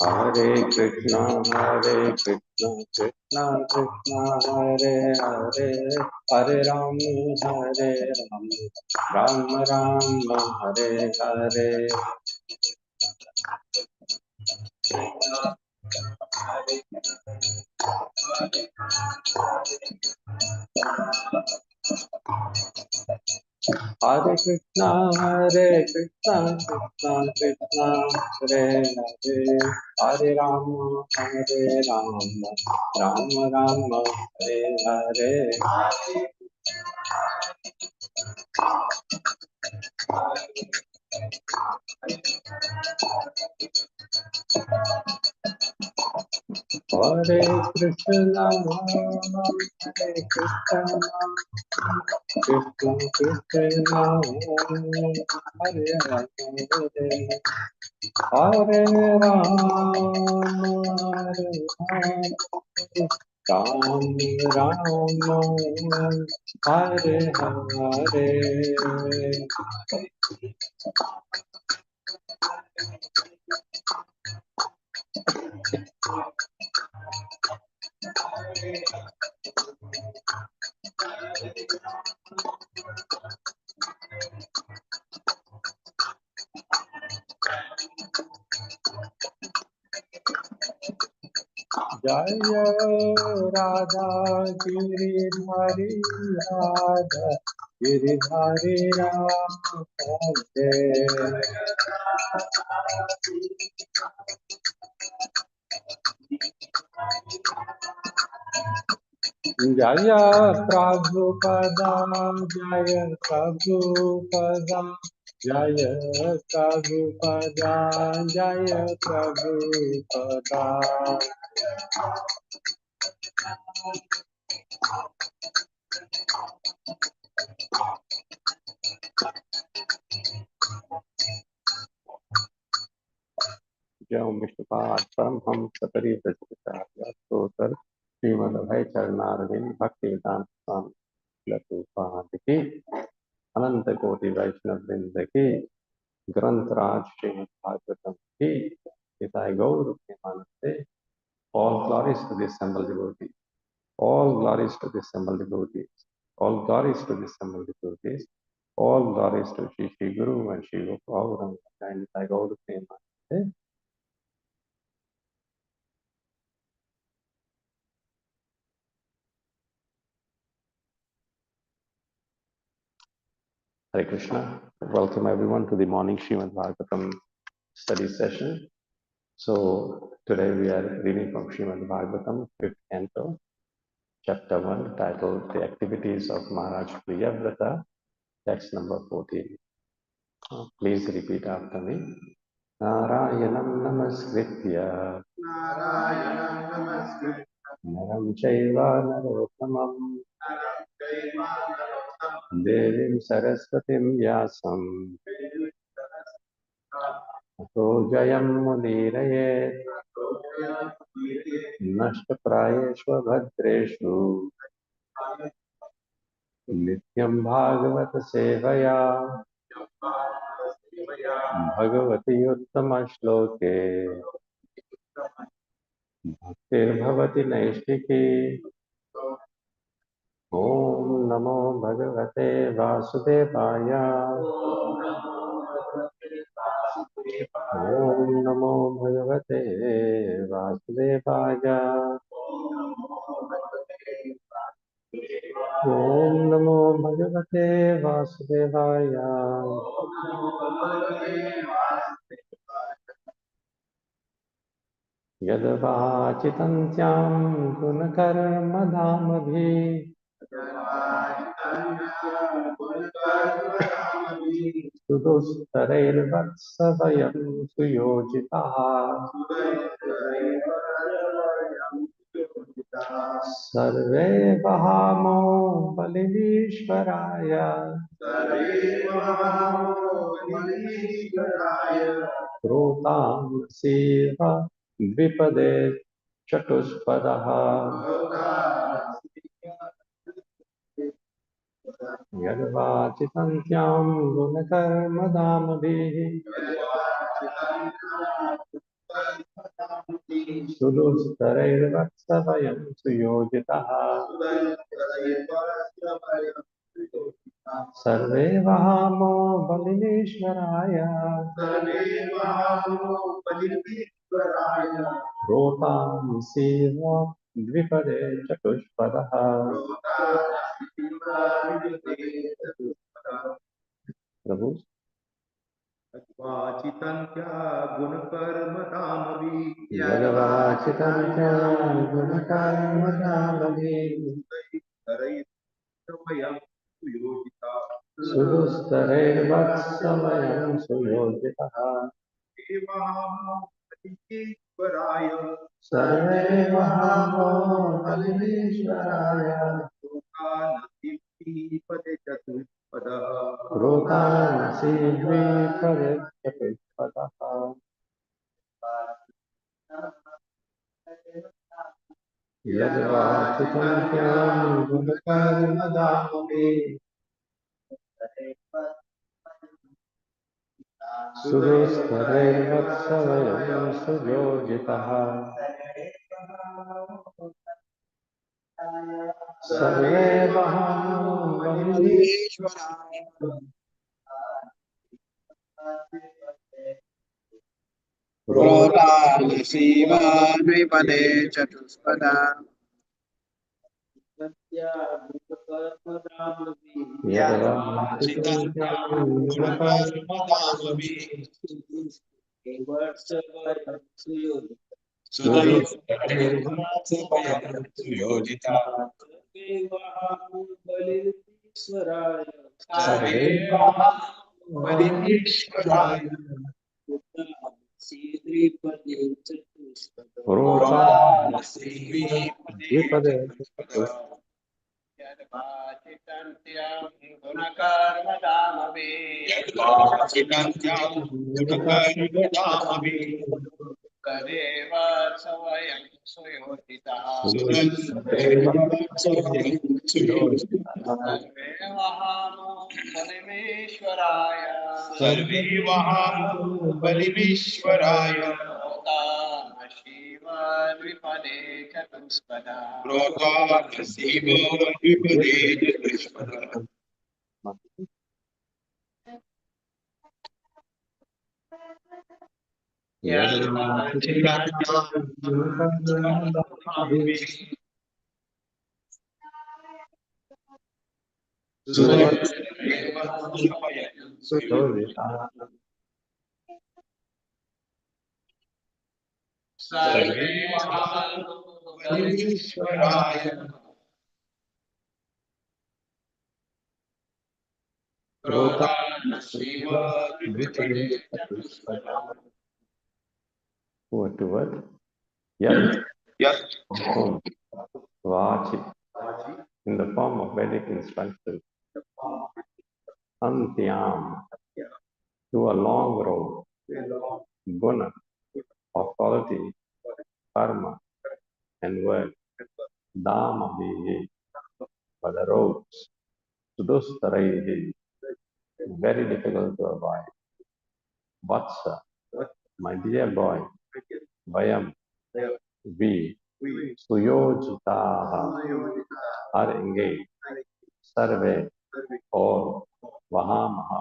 Hare Krishna, Krishna Krishna, Hare Ram, Hare Ram, Ram Ram, Hare Hare Krishna, Krishna Krishna, Hare Hare, Hare Ram, Ram Ram, Hare Hare. Hare Krishna, Krishna Krishna, Hare Hare, Hare Ram, Ram Ram, Hare Hare. Hare Krishna, Krishna Krishna, Hare Hare, Hare Ram, Ram Ram, Hare Hare. Jaya Radha Giridhari Radha Giridhari Radhe. Jaya Prabhupada, Jaya Prabhupada, Jaya Prabhupada, Jaya Prabhupada. जय विष्णुपाद परमहंस परिव्रजोत्तर श्रीमद अभय चरणारविंद भक्ति वेदांत स्वामी प्रभुपाद की अनंत कोटि वैष्णव वृंद की ग्रंथराज श्रीमद भागवतम की पिताय गौर के मानस से all glories to the assembled devotees, all glories to the assembled devotees, all glories to the assembled devotees, all glories to Shri Shri Guru and Shri Gauranga and पिताय गौर के मानस से Hare Krishna. Welcome everyone to the morning Srimad Bhagavatam study session. So today we are reading from Srimad Bhagavatam, 5th canto, chapter 1, titled The Activities of Maharaj Priyavrata, text number 14. Please repeat after me. Narayanam Namaskritya Naram Chaiva Narottamam Devim Saraswatim Vyasam Ato Jayam Mudirayet Nashtaprayeshva Bhadreshu Nityam Bhagavata Sevaya Bhagavati Uttama Shloke Bhaktir Bhavati Naishtiki Om Namo Bhagavate Vasudevaya ॐ नमो भगवते वासुदेवाय। ॐ नमो भगवते वासुदेवाय। यद्वाचितन्त्यां गुणकर्मधामभिः सुदुस्तरैर्वत्सवयं सुयोजिताः। सर्वे वहामो बलिमीश्वराय। प्रोतांसीव द्विपदे चतुष्पदः। यद्वाचितन्त्यां गुणकर्मधामभिः सुदुस्तरैर्वत्सवयं सुयोजितः। सर्वे वहामो बलिमीश्वराय। रोतांसीव द्विपदे चतुष्पदः। प्रभु यद्वाचितन्त्या गुणकर्मधामभिः सुदुस्तरैर्वत्सवयं सुयोजितः। सर्वे वहामो बलिमीश्वराय। रोतांसि द्विपदे चतुष्पदः। यद्वाचितन्त्यां गुणकर्मधामभिः सुदुस्तरैर्वत्सवयं सुयोजितः। सर्वे वहामो बलिमीश्वराय। प्रोतासीवा द्विपदे चतुष्पदा। यद्वाचितन्त्यां गुणकर्मधामभिः सुदुस्तरैर्वत्सवयं सुयोजिता। सर्वे वहामो बलिमीश्वराय। प्रोतांसि द्विपदे चतुष्पदः। यद्वाचितन्त्यां गुणकर्मधामभिः तदेव स्वयं सुयोजितः। सर्वे वहामो बलिमीश्वराय। शिव द्विपदे चतुष्पदा। सर्वे वहामो बलिमीश्वराय। Shiv द्विपदे चतुष्पदा। Word to word. Yat form Vachi in the form of Vedic instruction. Antyam to a long road. Guna of quality, karma and word. Dama for the roads. Sudustaraihi very difficult to avoid. Vatsa, my dear boy. Vayam, we. Suyojitaha are engaged. Sarve, all. Vahamaha,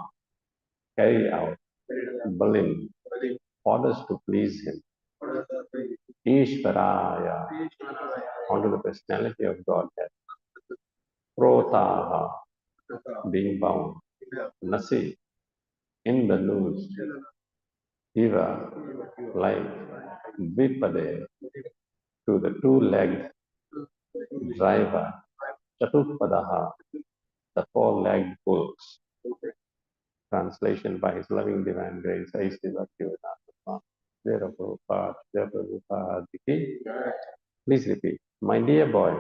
carry out. Balim, orders to please him. Ishvaraya, onto the personality of Godhead. Protaha, being bound. Nasi, in the loose. Iva, like Vipade, to the two-legged driver. Chatupadaha, the four-legged bulls. Translation by His loving divine grace, Aishti Bhaktivedanta. Please repeat. My dear boy,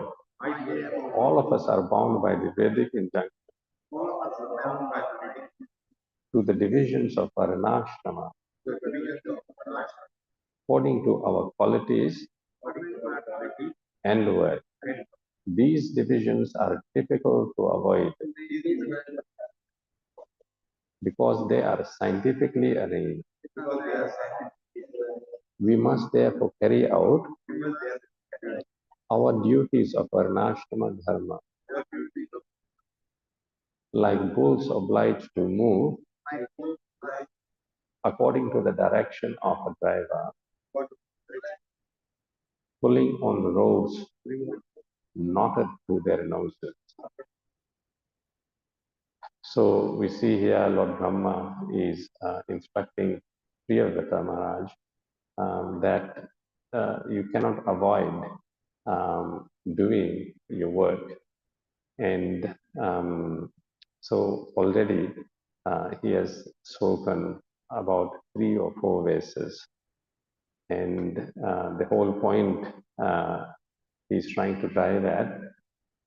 all of us are bound by the Vedic injunction to the divisions of Varnashrama according to our qualities and work. These divisions are difficult to avoid because they are scientifically arranged. We must therefore carry out our duties of Varnashrama Dharma, like bulls obliged to move according to the direction of a driver, pulling on roads knotted to their noses. So we see here Lord Brahma is instructing Priyavrata Maharaj that you cannot avoid doing your work. And so already he has spoken about 3 or 4 verses. And the whole point he's trying to drive at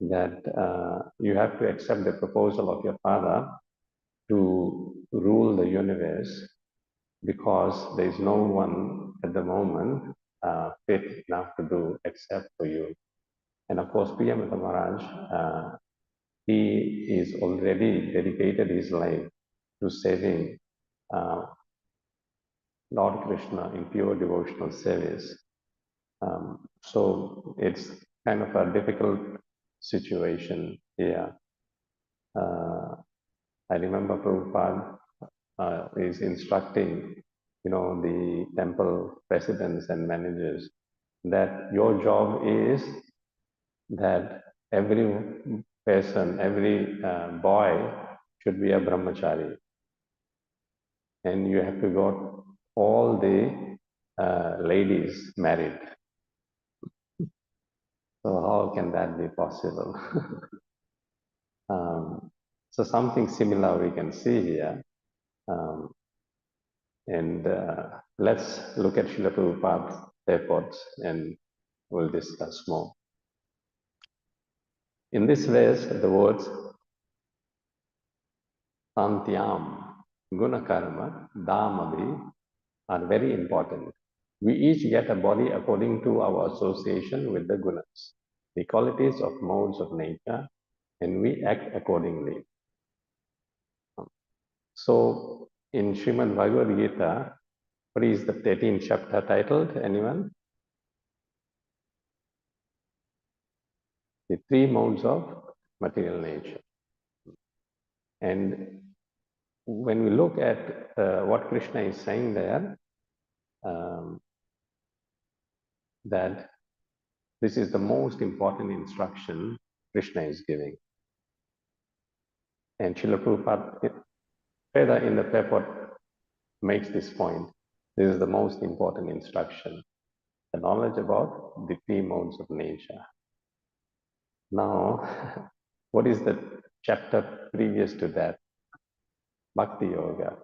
that you have to accept the proposal of your father to rule the universe because there is no one at the moment fit enough to do except for you. And of course, Priyamata Maharaj, he is already dedicated his life to saving Lord Krishna in pure devotional service. So it's kind of a difficult situation here. I remember Prabhupada is instructing, the temple presidents and managers that your job is that every person, every boy should be a brahmachari. And you have to got all the ladies married. So how can that be possible? So something similar we can see here. And let's look at Srila Prabhupada's reports and we'll discuss more. In this verse, the words Santyam, Gunakarma, Dhamabhi are very important. We each get a body according to our association with the gunas, the qualities of modes of nature, and we act accordingly. So, in Srimad Bhagavad Gita, what is the 13th chapter titled? Anyone? The 3 modes of material nature. And when we look at what Krishna is saying there, that this is the most important instruction Krishna is giving. And Srila Prabhupada further in the purport makes this point. This is the most important instruction, the knowledge about the 3 modes of nature. Now, what is the chapter previous to that? Bhakti Yoga,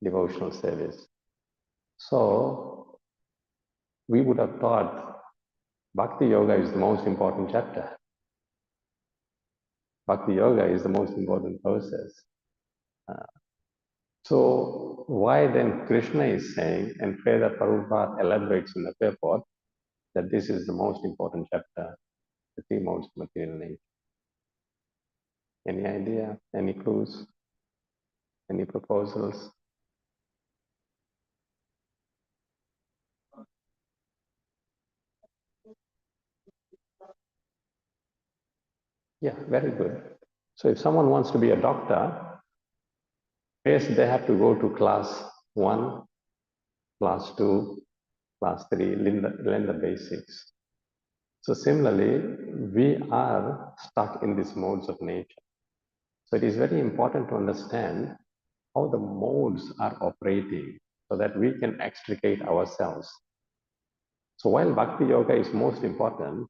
devotional service. So, we would have thought Bhakti Yoga is the most important chapter. Bhakti Yoga is the most important process. So why then Krishna is saying, and further Prabhupada elaborates in the purport, that this is the most important chapter, the 3 modes of material nature. Any idea? Any clues? Any proposals? Yeah, very good. So if someone wants to be a doctor, Yes, they have to go to class 1, class 2, class 3, learn the basics. So similarly, we are stuck in these modes of nature. So it is very important to understand how the modes are operating so that we can extricate ourselves. So while Bhakti Yoga is most important,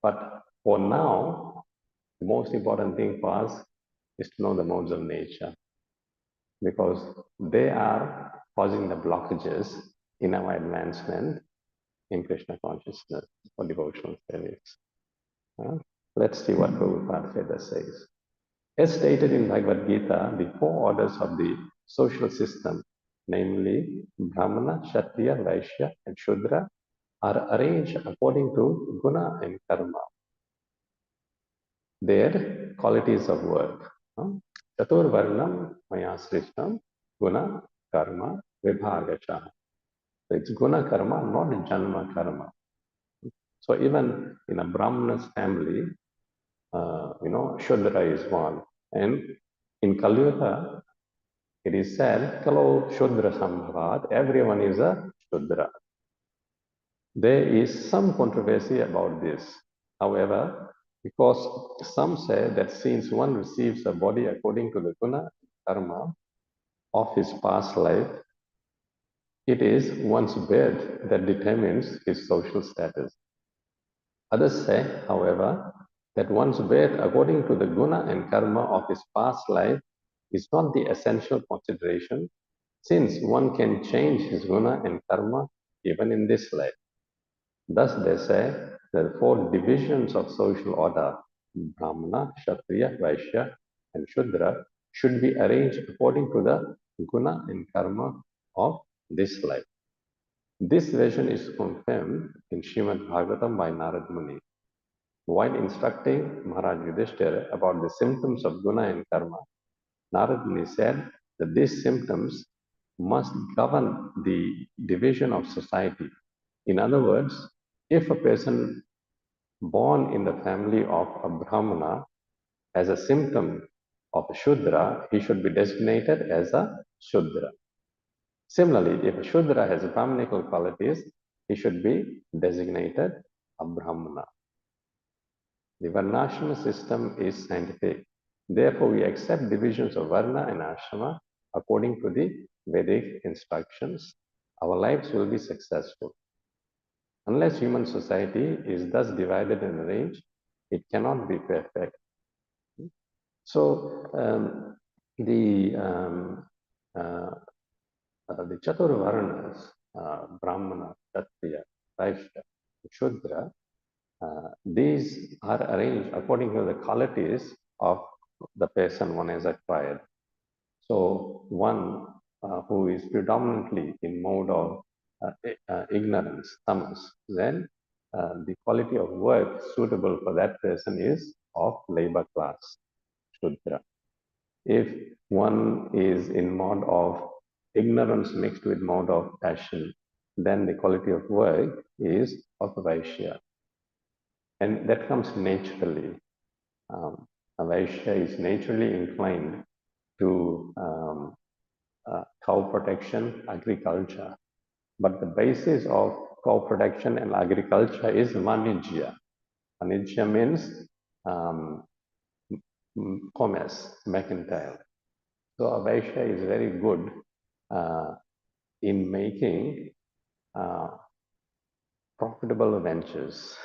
but for now, the most important thing for us is to know the modes of nature because they are causing the blockages in our advancement in Krishna consciousness or devotional service. Let's see what Prabhupada Veda says. As stated in Bhagavad Gita, the four orders of the social system, namely Brahmana, Kshatriya, Vaishya, and Shudra, are arranged according to guna and karma, their qualities of work. Chaturvarnam maya srishtam guna karma vibhagacha. So it's guna karma, not janma karma. So even in a Brahmana's family, Shudra is one. And in Kali Yuga, it is said, Kalo Shudra Sambhavat, everyone is a Shudra. There is some controversy about this. However, because some say that since one receives a body according to the guna karma of his past life, it is one's birth that determines his social status. Others say, however, that one's birth according to the guna and karma of his past life is not the essential consideration, since one can change his guna and karma even in this life. Thus, they say that the four divisions of social order, Brahmana, Kshatriya, Vaishya, and Shudra, should be arranged according to the guna and karma of this life. This version is confirmed in Srimad Bhagavatam by Narad Muni. While instructing Maharaj Yudhishthira about the symptoms of guna and karma, Narad Muni said that these symptoms must govern the division of society. In other words, if a person born in the family of a Brahmana has a symptom of a Shudra, he should be designated as a Shudra. Similarly, if a Shudra has Brahmanical qualities, he should be designated a Brahmana. The Varnashrama system is scientific. Therefore, we accept divisions of Varna and Ashrama according to the Vedic instructions. Our lives will be successful. Unless human society is thus divided and arranged, it cannot be perfect. So the Chaturvarnas, Brahmana, Kshatriya, Vaishya, Shudra, these are arranged according to the qualities of the person one has acquired. So one who is predominantly in mode of ignorance, tamas, then the quality of work suitable for that person is of labor class, Shudra. If one is in mode of ignorance mixed with mode of passion, then the quality of work is of Vaishya. And that comes naturally. A Vaishya is naturally inclined to cow protection, agriculture. But the basis of cow protection and agriculture is Vanijya. Vanijya means commerce, mercantile. So a Vaishya is very good in making profitable ventures.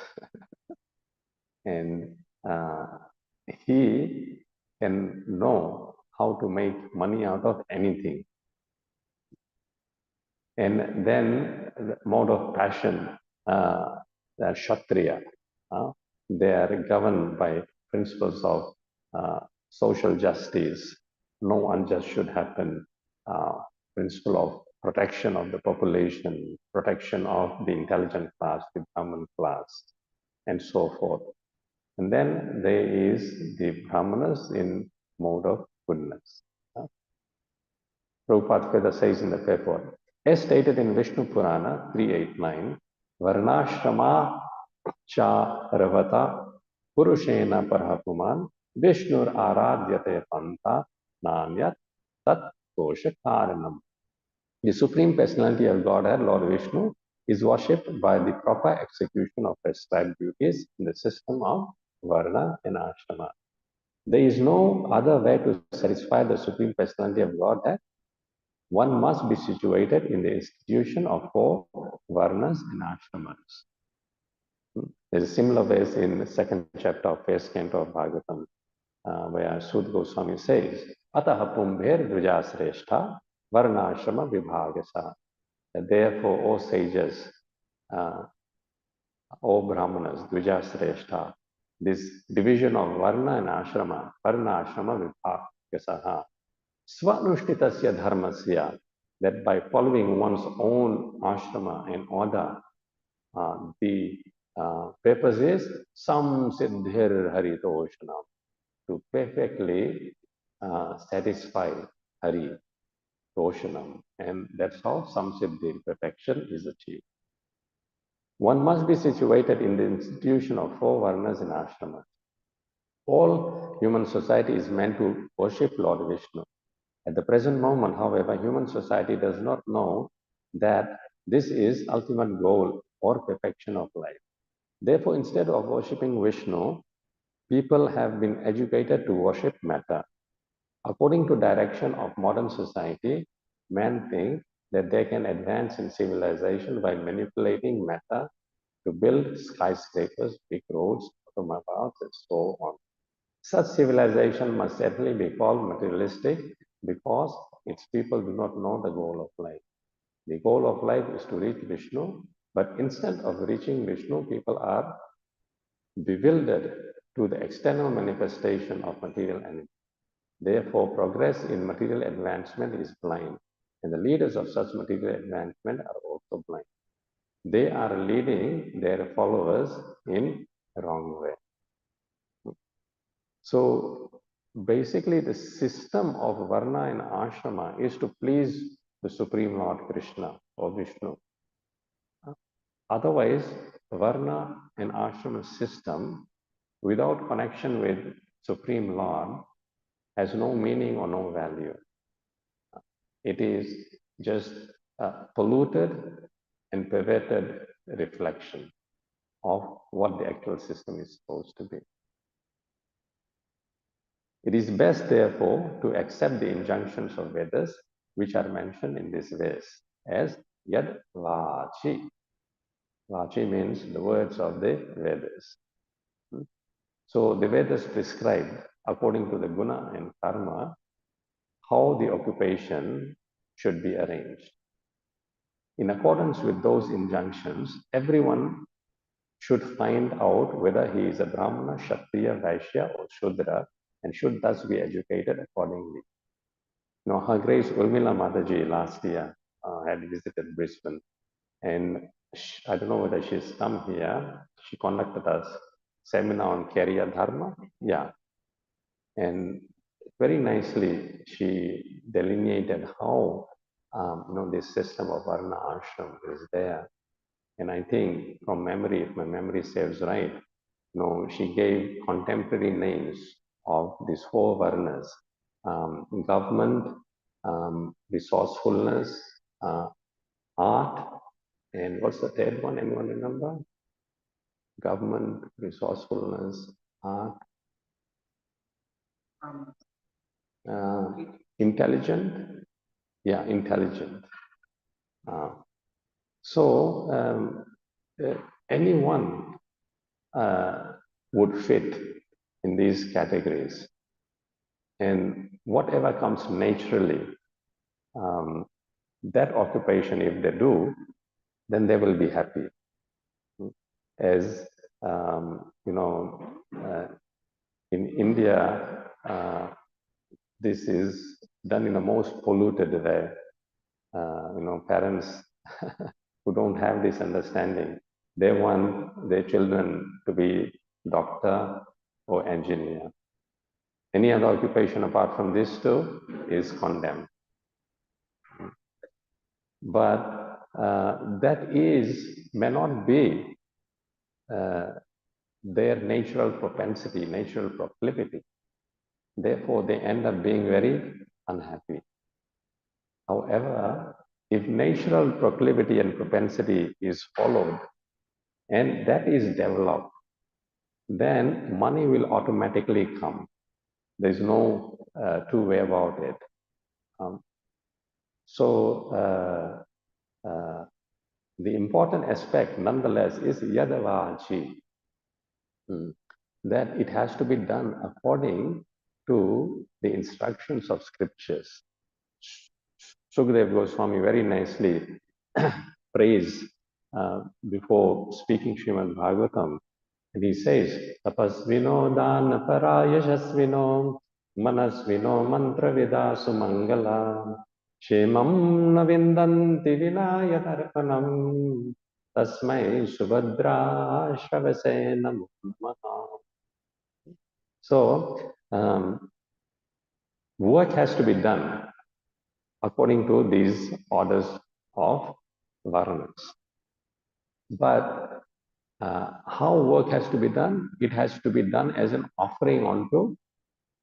And he can know how to make money out of anything. And then the mode of passion, the Kshatriya, they are governed by principles of social justice. No unjust should happen. Principle of protection of the population, protection of the intelligent class, the Brahmin class, and so forth. And then there is the Brahmanas in mode of goodness. Prabhupada Veda says in the purport, as stated in Vishnu Purana 389, Varnashrama cha ravata purushena parahapuman Vishnur aradyate panta nanyat tat Karanam. The Supreme Personality of Godhead, Lord Vishnu, is worshipped by the proper execution of prescribed duties in the system of Varna and Ashrama. There is no other way to satisfy the Supreme Personality of Godhead. One must be situated in the institution of four Varnas and Ashramas. There's a similar verse in the second chapter of first canto of Bhagavatam, where Sud Goswami says, Ataha pumbher dvijasreshta varnashrama vibhagasa. Therefore, O sages, uh, O brahmanas, dvijasreshta, this division of varna and ashrama, varna ashrama vibhagasaha, svanushthitasya dharmasya, that by following one's own ashrama and order, the purpose is sam siddhir haritoshanam, to perfectly satisfy Hari, Roshanam, and that's how samsiddhi, perfection, is achieved. One must be situated in the institution of four varnas and ashramas. All human society is meant to worship Lord Vishnu. At the present moment, however, human society does not know that this is ultimate goal or perfection of life. Therefore, instead of worshipping Vishnu, people have been educated to worship matter. According to direction of modern society, men think that they can advance in civilization by manipulating matter to build skyscrapers, big roads, automobiles, and so on. Such civilization must certainly be called materialistic because its people do not know the goal of life. The goal of life is to reach Vishnu, but instead of reaching Vishnu, people are bewildered to the external manifestation of material energy. Therefore, progress in material advancement is blind, and the leaders of such material advancement are also blind. They are leading their followers in wrong way. So basically, the system of Varna and Ashrama is to please the Supreme Lord Krishna or Vishnu. Otherwise, Varna and Ashrama system without connection with Supreme Lord has no meaning or no value. It is just a polluted and perverted reflection of what the actual system is supposed to be. It is best, therefore, to accept the injunctions of Vedas, which are mentioned in this verse, as Yad Vachi. Vachi means the words of the Vedas. So the Vedas prescribe, according to the guna and karma, how the occupation should be arranged. In accordance with those injunctions, everyone should find out whether he is a Brahmana, Kshatriya, Vaishya, or Shudra, and should thus be educated accordingly. Now, Her Grace Urmila Mataji last year had visited Brisbane, and I don't know whether she's come here. She conducted a seminar on Career Dharma. Yeah. And very nicely, she delineated how this system of Varna Ashram is there. And I think from memory, if my memory serves right, she gave contemporary names of these four Varnas: government, resourcefulness, art, and what's the third one? Anyone remember? Government, resourcefulness, art, uh, intelligent. Yeah, intelligent. So anyone would fit in these categories. And whatever comes naturally, that occupation, if they do, then they will be happy. As in India, this is done in a most polluted way. Parents who don't have this understanding, they want their children to be doctor or engineer. Any other occupation apart from this two is condemned. But that may not be their natural propensity, natural proclivity. Therefore, they end up being very unhappy. However, if natural proclivity and propensity is followed and that is developed, then money will automatically come. There's no two way about it. Um, so the important aspect, nonetheless, is yadavaji, that it has to be done according to the instructions of scriptures. Sukadeva Goswami very nicely praised before speaking Srimad Bhagavatam. And he says, Tapasvino dana parayashasvino manasvino mantra sumangala shemam navindanti vinaya tarpanam tasmai subhadra shravase namo namaha. So, work has to be done according to these orders of Varanas. But how work has to be done? It has to be done as an offering unto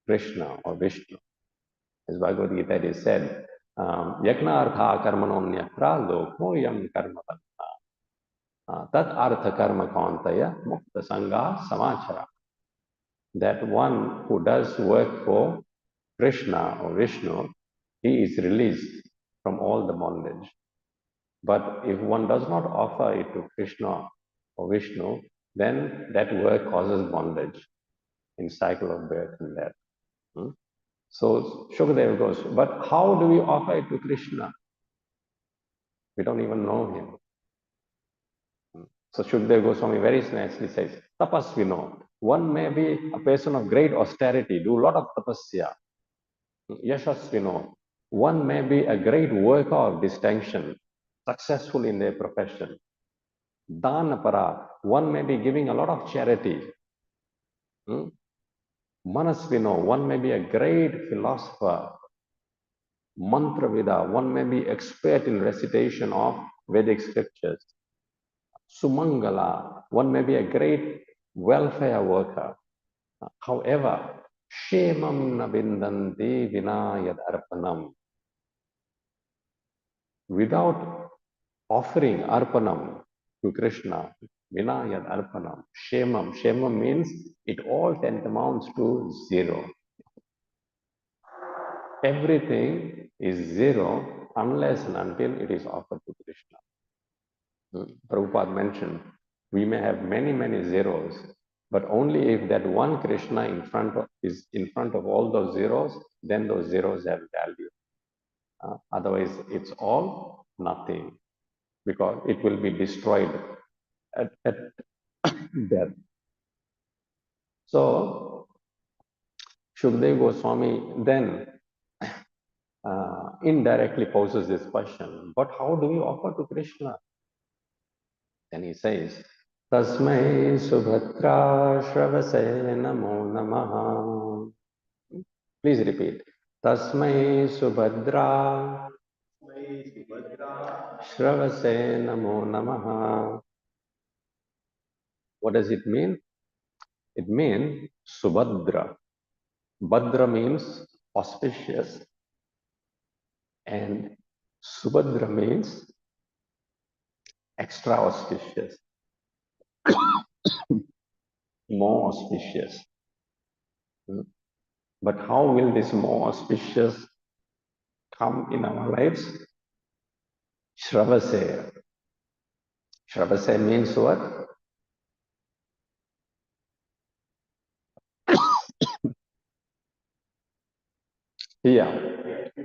Krishna or Vishnu. As Bhagavad Gita it is said, Yajna artha karmanonyatra loko yam karma tat artha karma kauntaya mukta sangha samachara. That one who does work for Krishna or Vishnu, he is released from all the bondage. But if one does not offer it to Krishna or Vishnu, then that work causes bondage in cycle of birth and death. So Shukadeva goes, but how do we offer it to Krishna? We don't even know him. So Shukadeva Goswami very nicely says, tapasvino. One may be a person of great austerity, do a lot of tapasya. Yashasvino. One may be a great worker of distinction, successful in their profession. Danapara. One may be giving a lot of charity. Manasvino. One may be a great philosopher. Mantravida. One may be expert in recitation of Vedic scriptures. Sumangala, one may be a great welfare worker. However, Shemam Nabindanti Vinayad Arpanam. Without offering Arpanam to Krishna, Vinayad Arpanam, Shemam. Shemam means it all tantamounts to zero. Everything is zero unless and until it is offered to Krishna. Prabhupada mentioned, we may have many, many zeros, but only if that one Krishna is in front of all those zeros, then those zeros have value. Otherwise, it's all nothing, because it will be destroyed at death. So, Shukadeva Goswami then indirectly poses this question, but how do we offer to Krishna? Then he says, Tasmai Subhadra Shravase Namo Namaha. Please repeat. Tasmai Subhadra Shravase Namo Namaha. What does it mean? It means Subhadra. Bhadra means auspicious. And Subhadra means extra auspicious, more auspicious. But how will this more auspicious come in our lives? Shravase. Shravase means what? Hear.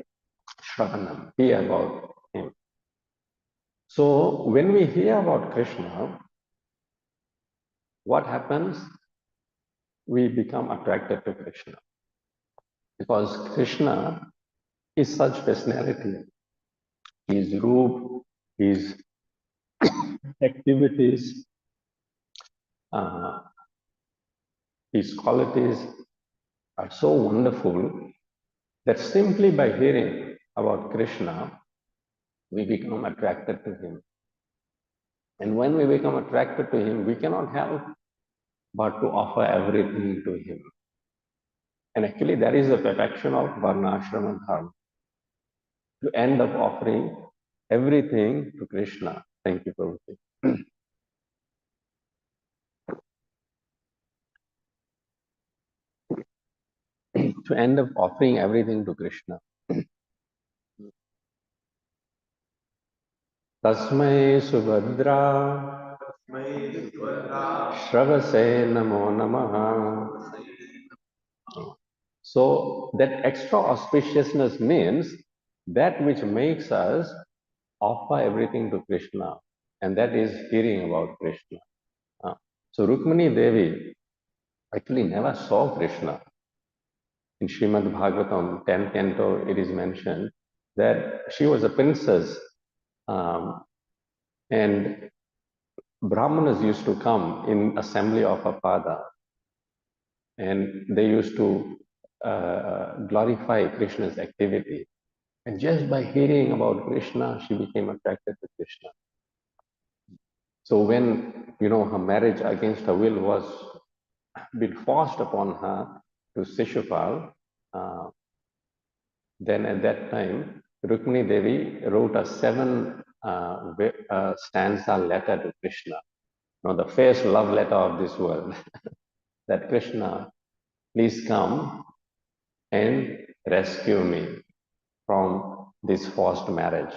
Shravanam. Hear about him. So when we hear about Krishna, what happens? We become attracted to Krishna. Because Krishna is such personality. His roop, his activities, uh, his qualities are so wonderful that simply by hearing about Krishna, we become attracted to him. And when we become attracted to him, we cannot help but to offer everything to him. And actually, that is the perfection of Varnashrama Dharma. to end up offering everything to Krishna. Thank you, Prabhuji. To end up offering everything to Krishna. Tasmai Subhadra Shravase Namo Namaha. So that extra auspiciousness means that which makes us offer everything to Krishna, and that is hearing about Krishna. So Rukmini Devi actually never saw Krishna. In Srimad Bhagavatam, 10th canto, it is mentioned that she was a princess, and Brahmanas used to come in assembly of her father, and they used to glorify Krishna's activity. And just by hearing about Krishna, she became attracted to Krishna. So when her marriage against her will was been forced upon her to Shishupal, then at that time, Rukmini Devi wrote a 7 stanza letter to Krishna, the first love letter of this world, that Krishna, please come and rescue me from this forced marriage.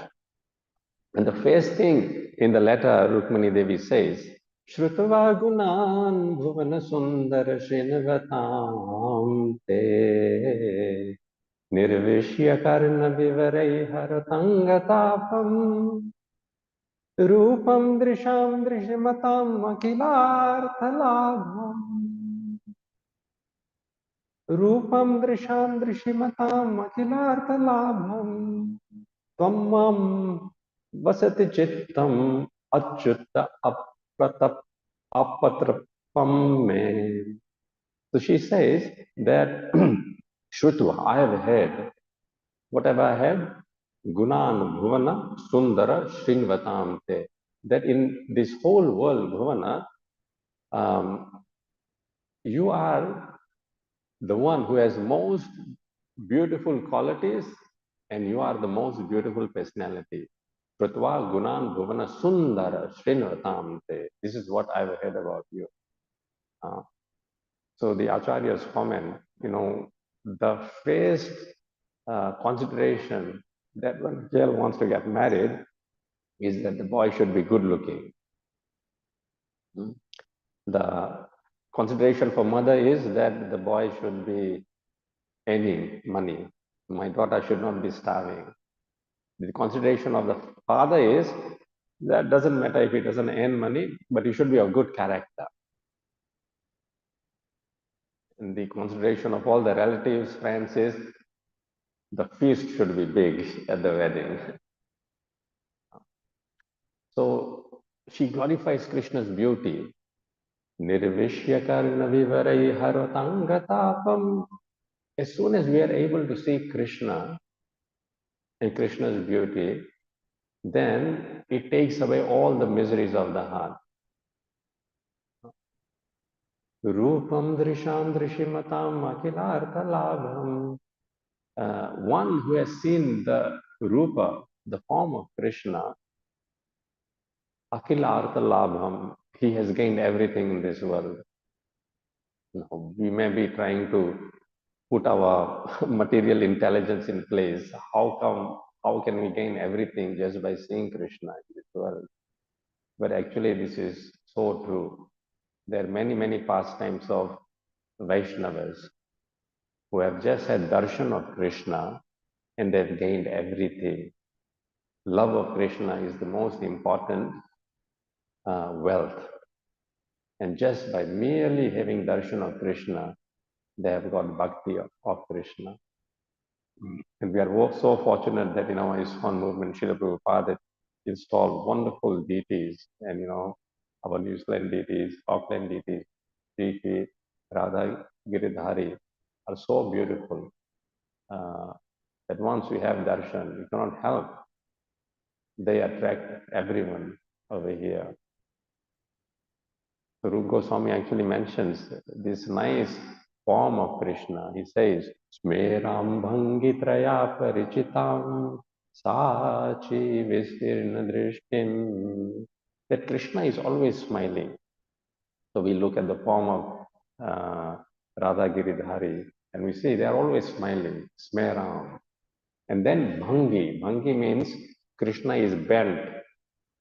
And the first thing in the letter, Rukmini Devi says, Shrutava gunan bhuvana sundara srinavatam te nirvishya karna vivarai haratangatapam rupam drisham drishmatam akilarthalabham rupam drisham drishmatam akilarthalabham Twammam vasati chittam achyutta apatrapam me. So she says that Shrutu, I have heard, what have I heard? Gunan Bhuvana Sundara Srinvatam te. That in this whole world, Bhuvana, you are the one who has most beautiful qualities and you are the most beautiful personality. Pratva Gunan Bhuvana Sundara Srinvatamte. This is what I've heard about you. So the Acharya's comment, the first consideration that when girl wants to get married is that the boy should be good looking. The consideration for mother is that the boy should be earning money. My daughter should not be starving. The consideration of the father is that doesn't matter if he doesn't earn money, but he should be of good character. And the consideration of all the relatives, friends is the feast should be big at the wedding. So she glorifies Krishna's beauty. Nirvishyakarna vivarai harotangatapam. As soon as we are able to see Krishna and Krishna's beauty, then it takes away all the miseries of the heart. Rupam drisham drishimatam akilartha labham. One who has seen the rupa, the form of Krishna, akilartha labham, he has gained everything in this world. We may be trying to put our material intelligence in place. How can we gain everything just by seeing Krishna in this world? But actually, this is so true. There are many, many pastimes of Vaishnavas who have just had darshan of Krishna and they've gained everything. Love of Krishna is the most important wealth. And just by merely having darshan of Krishna, they have got bhakti of Krishna. And we are so fortunate that in our ISKCON movement, Srila Prabhupada installed wonderful deities and, our New Zealand deities, Auckland deities, Sri Radha Giridhari are so beautiful that once we have darshan, we cannot help. They attract everyone over here. So Rupa Goswami actually mentions this nice form of Krishna. He says, Smeram Bhangi Traya Parichitam Sachi Vistirna Drishtim. That Krishna is always smiling. So we look at the form of Radha Giridhari and we see they are always smiling, Smeram. And then Bhangi. Bhangi means Krishna is bent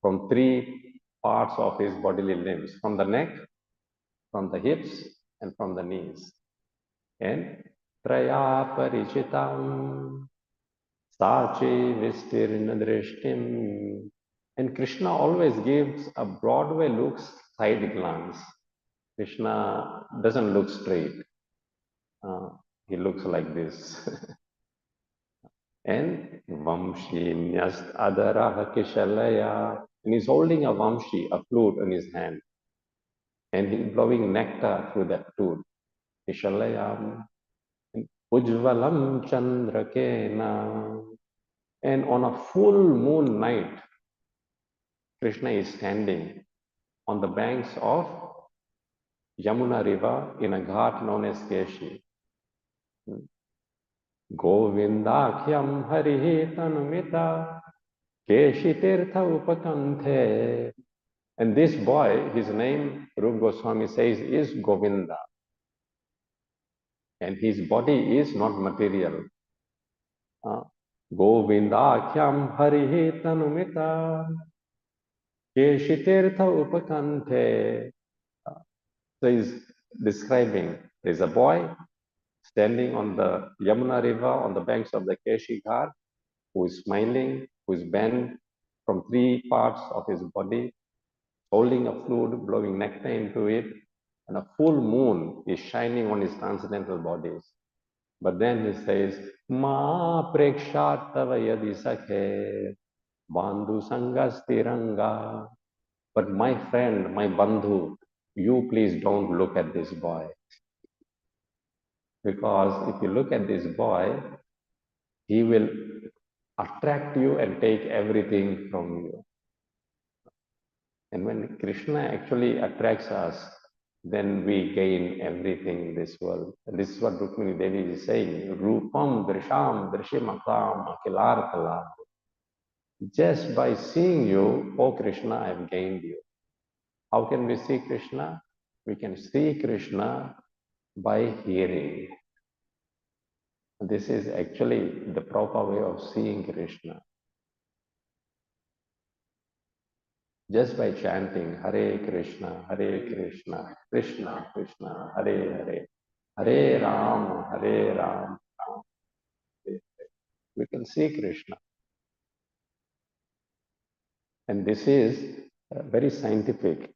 from three parts of his bodily limbs, from the neck, from the hips, and from the knees. And Traya Parichitam Sachi Vistirna Drishtim. And Krishna always gives a Broadway looks side glance. Krishna doesn't look straight. He looks like this. And Vamshinyast Adaraha Kishalaya. And he's holding a Vamshi, a flute in his hand. And he's blowing nectar through that flute. Kishalayam. Ujvalam Chandrakena. And on a full moon night, Krishna is standing on the banks of Yamuna River in a ghat known as Keshi. Govindakhyam Harihi Tanumita Keshi Tirtha Upakanthe. And this boy, his name, Rup Goswami says, is Govinda. And his body is not material. Govindakhyam Harihi Tanumita Keshi Tirtha Upakanthe. So he's describing there's a boy standing on the Yamuna River on the banks of the Keshi Ghat who is smiling, who is bent from three parts of his body, holding a flute, blowing nectar into it, and a full moon is shining on his transcendental bodies. But then he says, Ma prekshatava yadi sakhe bandhu sangastiranga. But my friend, my bandhu, you please don't look at this boy. Because if you look at this boy, he will attract you and take everything from you. And when Krishna actually attracts us, then we gain everything in this world. And this is what Rukmini Devi is saying. Rupam drisham drishimakam akilartala. Just by seeing you, oh Krishna, I have gained you. How can we see Krishna? We can see Krishna by hearing. This is actually the proper way of seeing Krishna. Just by chanting Hare Krishna, Krishna Krishna, Hare Hare, Hare Ram, Hare Ram, Ram. We can see Krishna. And this is very scientific.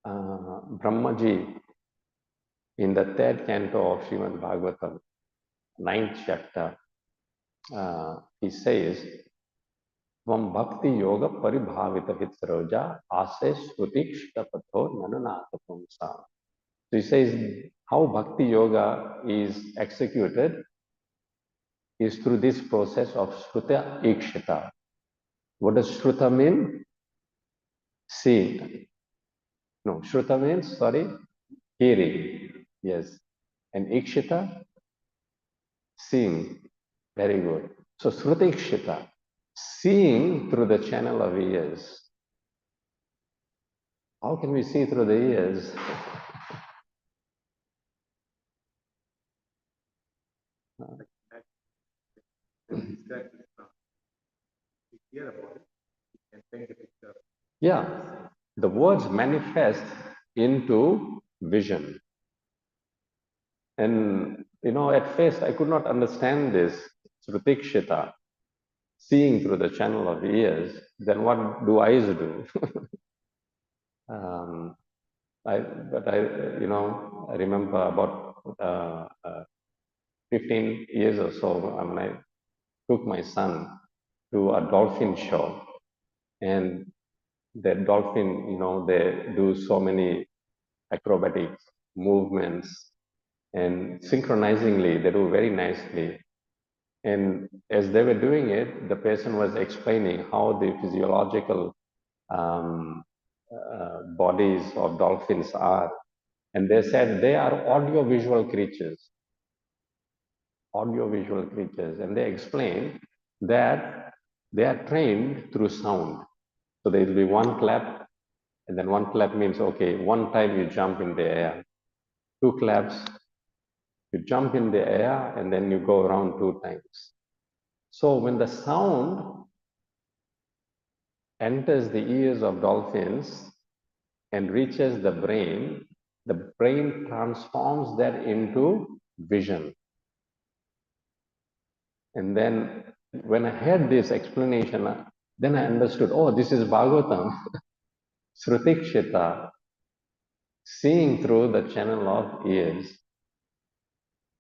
Brahmaji, in the third canto of Srimad Bhagavatam, ninth chapter, he says, Vam Bhakti Yoga Paribhavita Hitsroja Ase Srutikshta Patho Nananata Pumsa. So he says how Bhakti Yoga is executed is through this process of Shruta Ikshita. What does Shruta mean? Seeing. No, Shruta means, hearing. Yes. And Ikshita, seeing. Very good. So Shruta Ikshita, seeing through the channel of ears. How can we see through the ears? Yeah, the words manifest into vision. And, at first I could not understand this, Srutikshita, seeing through the channel of ears. Then what do eyes do? But I remember about 15 years or so when I took my son to a dolphin show. And the dolphin, they do so many acrobatic movements and synchronizingly, they do very nicely. And as they were doing it, the person was explaining how the physiological bodies of dolphins are. And they said they are audio-visual creatures. audiovisual creatures, and they explain that they are trained through sound. So there will be one clap, and then one clap means, okay, one time you jump in the air. Two claps, you jump in the air, and then you go around two times. So when the sound enters the ears of dolphins and reaches the brain transforms that into vision. And then when I heard this explanation, then I understood, oh, this is Bhagavatam, Srutikshita, seeing through the channel of ears.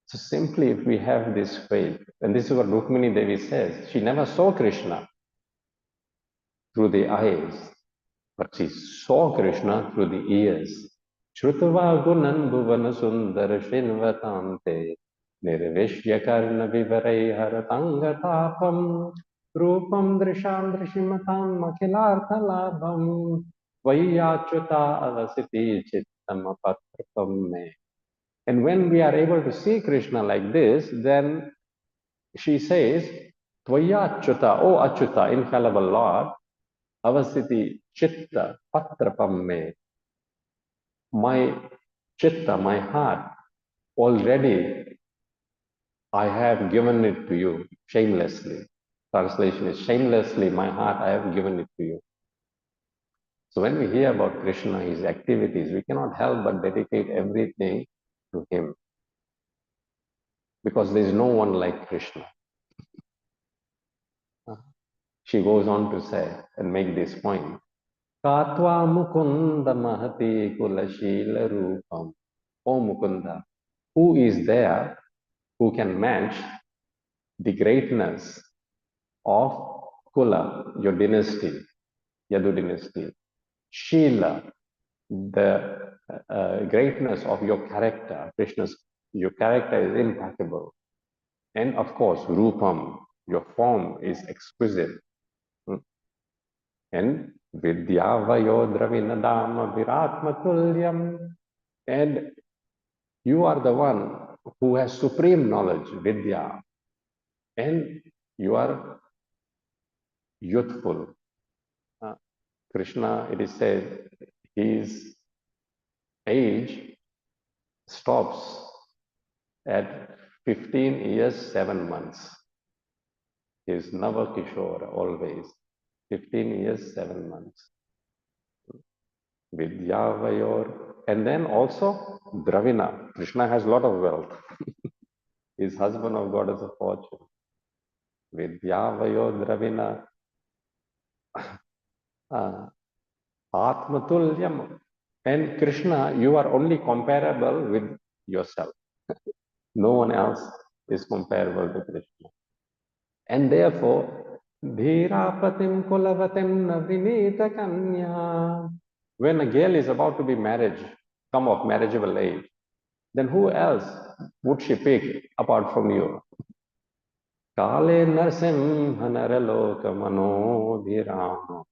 So simply if we have this faith, and this is what Rukmini Devi says, she never saw Krishna through the eyes, but she saw Krishna through the ears. Shrutava gunan bhuvana sundara shinvatante nirvishya karna vivarai haratanga rupam drisham drishimatam makhilartha labham vayyachyuta avasiti chittam apatrapam me. And when we are able to see Krishna like this, then she says, Tvaya Achyuta, O Achyuta, infallible Lord, avasiti chitta patrapam me. My chitta, my heart, already I have given it to you shamelessly. Translation is shamelessly, my heart, I have given it to you. So when we hear about Krishna, his activities, we cannot help but dedicate everything to him because there is no one like Krishna. She goes on to say and make this point. Katva Mukunda Mahati Kulashila Rupam. O Mukunda, who is there who can match the greatness of Kula, your dynasty, Yadu dynasty, Shila, the greatness of your character, Krishna's, your character is impeccable. And of course, Rupam, your form is exquisite. And Vidyavayo Dravinadama Viratma Tulyam. And you are the one who has supreme knowledge, Vidya. And you are youthful. Krishna, it is said, his age stops at 15 years, 7 months. He is Navakishora always. 15 years, 7 months. Vidyavayor. And then also Dravina. Krishna has a lot of wealth. His husband of goddess of fortune. Vidyavayo Dravina. Atmatulyam. And Krishna, you are only comparable with yourself. No one else is comparable to Krishna. And therefore, Dhirapatim Kulavatim Navinita Kanya. When a girl is about to be married, come of marriageable age, then who else would she pick apart from you? Kale Narsimha Naraloka Mano Dhirama.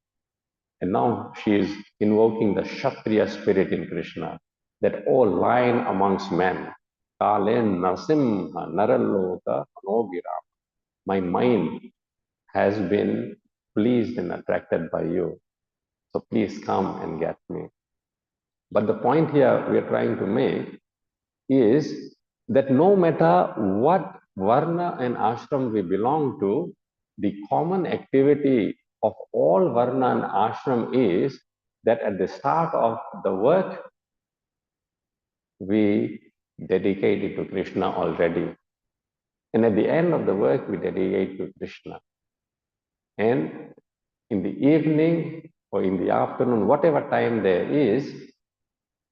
And now she is invoking the Kshatriya spirit in Krishna, that all line amongst men. Kale Narsimha Naraloka Mano Dhirama. My mind has been pleased and attracted by you. So please come and get me. But the point here we are trying to make is that no matter what varna and ashram we belong to, the common activity of all varna and ashram is that at the start of the work, we dedicate it to Krishna already. And at the end of the work, we dedicate to Krishna. And in the evening or in the afternoon, whatever time there is,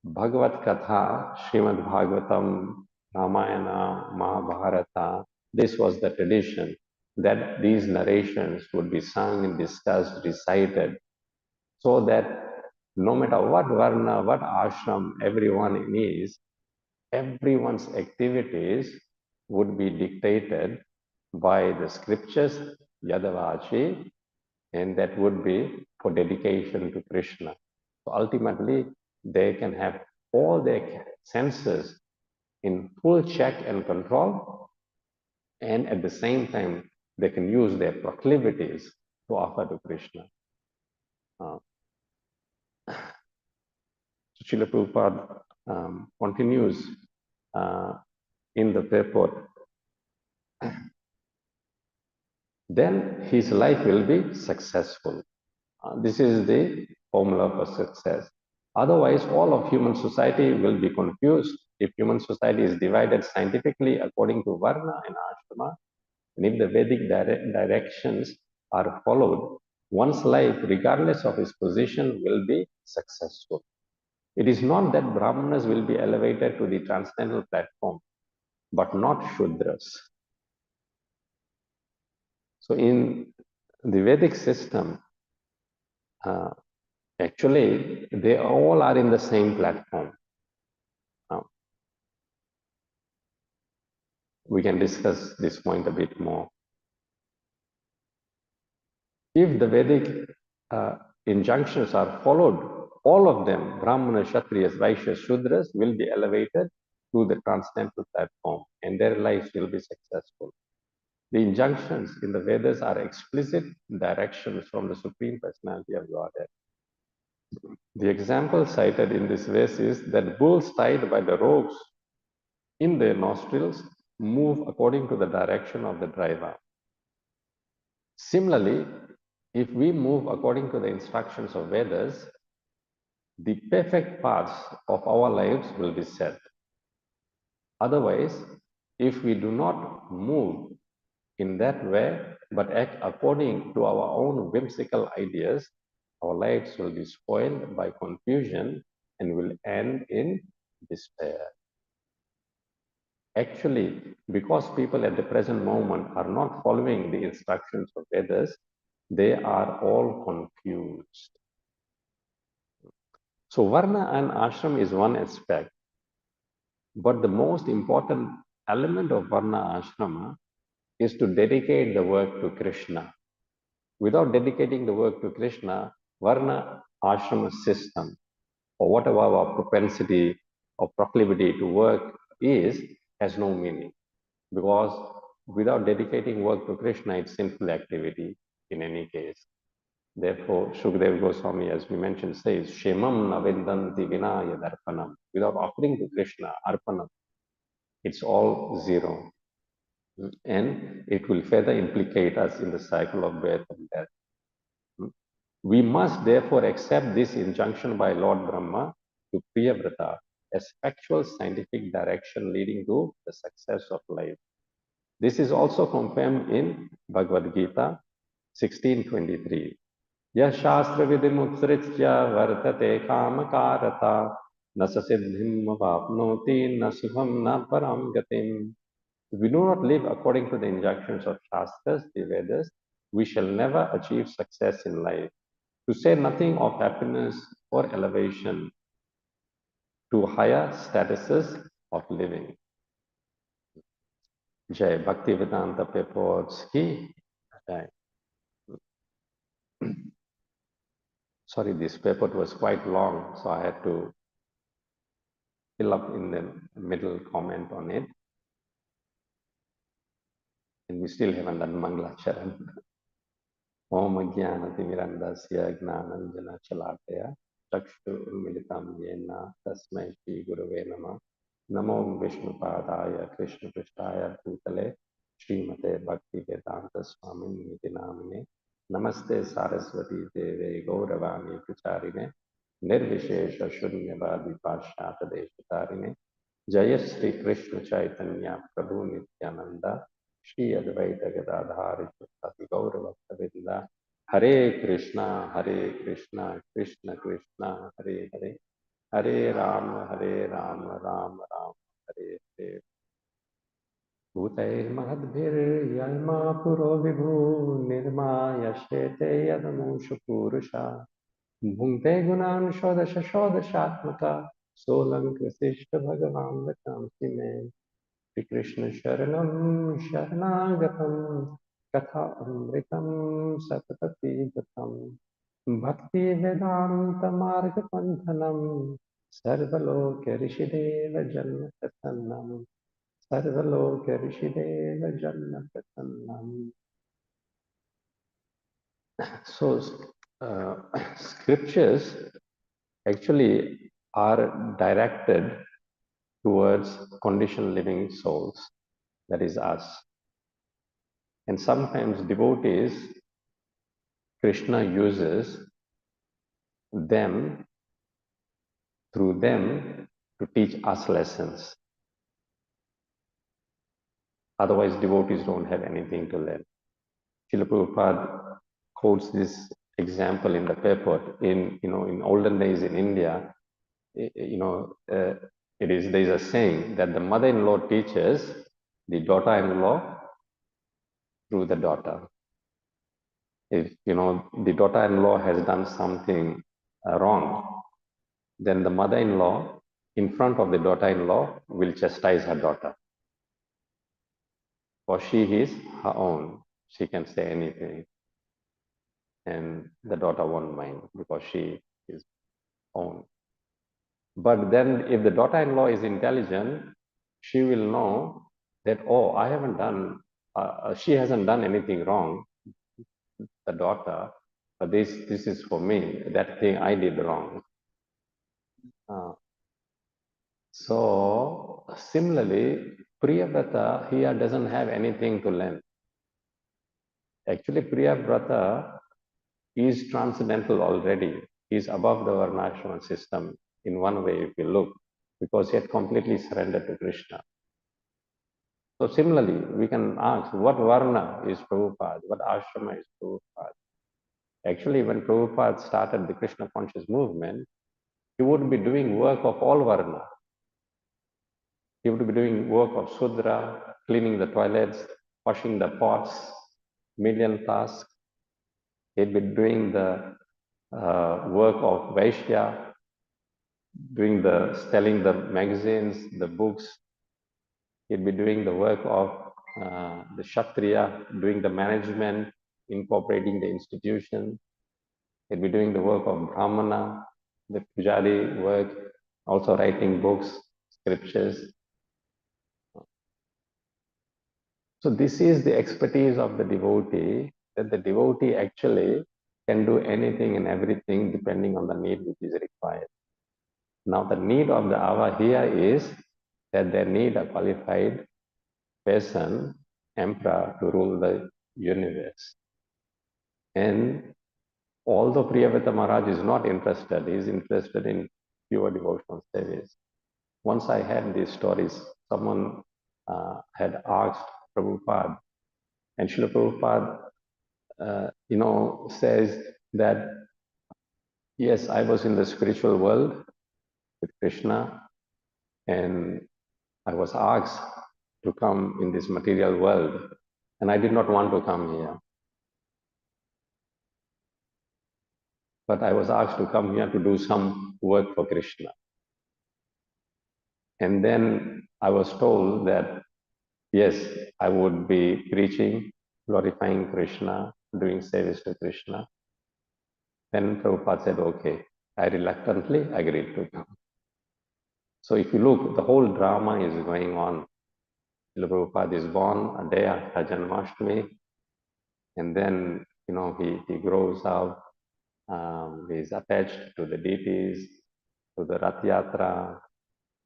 Bhagavad Katha, Srimad Bhagavatam, Ramayana, Mahabharata, this was the tradition that these narrations would be sung and discussed, recited, so that no matter what varna, what ashram everyone is, everyone's activities would be dictated by the scriptures, Yadavachi, and that would be for dedication to Krishna. So ultimately, they can have all their senses in full check and control, and at the same time, they can use their proclivities to offer to Krishna. Uh, Srila Prabhupada continues in the purport, then his life will be successful. This is the formula for success. Otherwise, all of human society will be confused if human society is divided scientifically according to Varna and Ashrama, and if the Vedic directions are followed, one's life, regardless of his position, will be successful. It is not that Brahmanas will be elevated to the transcendental platform, but not Shudras. So, in the Vedic system, uh, actually, they all are in the same platform. Now, we can discuss this point a bit more. If the Vedic injunctions are followed, all of them, Brahmanas, Kshatriyas, Vaishyas, Shudras, will be elevated to the transcendental platform and their lives will be successful. The injunctions in the Vedas are explicit directions from the Supreme Personality of Godhead. The example cited in this verse is that bulls tied by the ropes in their nostrils move according to the direction of the driver. Similarly, if we move according to the instructions of Vedas, the perfect paths of our lives will be set. Otherwise, if we do not move in that way, but act according to our own whimsical ideas, our lives will be spoiled by confusion and will end in despair. Actually, because people at the present moment are not following the instructions of Vedas, they are all confused. So, Varna and Ashram is one aspect, but the most important element of Varna Ashrama is to dedicate the work to Krishna. Without dedicating the work to Krishna, Varna Ashrama system, or whatever our propensity or proclivity to work is, has no meaning. Because without dedicating work to Krishna, it's sinful activity in any case. Therefore, Shukdev Goswami, as we mentioned, says, Shemam navindanti vinaya darpanam. Without offering to Krishna, arpanam, it's all zero. And it will further implicate us in the cycle of birth and death. We must therefore accept this injunction by Lord Brahma to Priyavrata as factual scientific direction leading to the success of life. This is also confirmed in Bhagavad Gita 16:23. Yah shastra vidim utsritya vartate kamakarata nasa siddhim vapnoti nasubham na param gatim. If we do not live according to the injunctions of Shastras, the Vedas, we shall never achieve success in life. To say nothing of happiness or elevation to higher statuses of living. Jai Bhaktivedanta purports ki Jai. Sorry, this purport was quite long, so I had to fill up in the middle comment on it. And we still haven't done Mangala Charan. Om Jnanatimirandasya Gnananjana Chalakaya Chakshu Militam Yena Tasmai Shri Gurave Nama Namo Vishnupadaya Krishna Pristaya Bhutale Srimate Bhakti Vedanta Swami Niti Namine Namaste Saraswati Deve Gauravani Pracharine Nirvishesha Shunyavadi Pashyata Deshatarine Jaya Sri Krishna Chaitanya Prabhu Nityananda Shri Advaita Gadadhari Sati Gaurava Vinda Hare Krishna Krishna Krishna Hare Hare Hare Rama Rama Rama Hare Hare Bhutay Mahadbhir Yalma Puro Vibhu Nirma Yashete Yadamusha Purusha Bhunte Gunan Shodasha Shodashatmaka Solam Krisishta Bhagavan Vatamsi Me Shri Krishna Sharanam Sharanagatam Katha Amritam Satapati Gatam Bhakti Vedanta Marga Panthanam Sarvaloke Rishideva Janma Satannam Sarvaloka Rishideva Janna. So, scriptures actually are directed towards conditioned living souls, that is us. And sometimes devotees, Krishna uses them, through them, to teach us lessons. Otherwise, devotees don't have anything to learn. Srila Prabhupada quotes this example in the purport. In olden days in India, there is a saying that the mother-in-law teaches the daughter-in-law through the daughter. If the daughter-in-law has done something wrong, then the mother-in-law, in front of the daughter-in-law, will chastise her daughter. For she is her own. She can say anything. And the daughter won't mind because she is own. But then if the daughter-in-law is intelligent, she will know that, oh, she hasn't done anything wrong, the daughter, but this is for me, that thing I did wrong. So similarly, Priyavrata here doesn't have anything to learn. Actually, Priyavrata is transcendental already. He is above the Varnashrama system in one way if you look, because he had completely surrendered to Krishna. So similarly, we can ask, what Varna is Prabhupada? What Ashrama is Prabhupada? Actually, when Prabhupada started the Krishna conscious movement, he would be doing work of all Varna. He would be doing work of Sudra, cleaning the toilets, washing the pots, million tasks. He'd be doing the work of Vaishya, selling the magazines, the books. He'd be doing the work of the Kshatriya, doing the management, incorporating the institution. He'd be doing the work of Brahmana, the Pujari work, also writing books, scriptures. So this is the expertise of the devotee, that the devotee actually can do anything and everything depending on the need which is required. Now the need of the hour here is that they need a qualified person, emperor, to rule the universe. And although Priyavrata Maharaj is not interested, he is interested in pure devotional service. Once I had these stories, someone had asked Prabhupada, and Srila Prabhupada, says that, yes, I was in the spiritual world with Krishna, and I was asked to come in this material world, and I did not want to come here. But I was asked to come here to do some work for Krishna. And then I was told that, yes, I would be preaching, glorifying Krishna, doing service to Krishna. Then Prabhupada said, okay, I reluctantly agreed to come. So if you look, the whole drama is going on. Srila Prabhupada is born a day after Janmashtami, and then, he grows up, he is attached to the deities, to the Rath Yatra.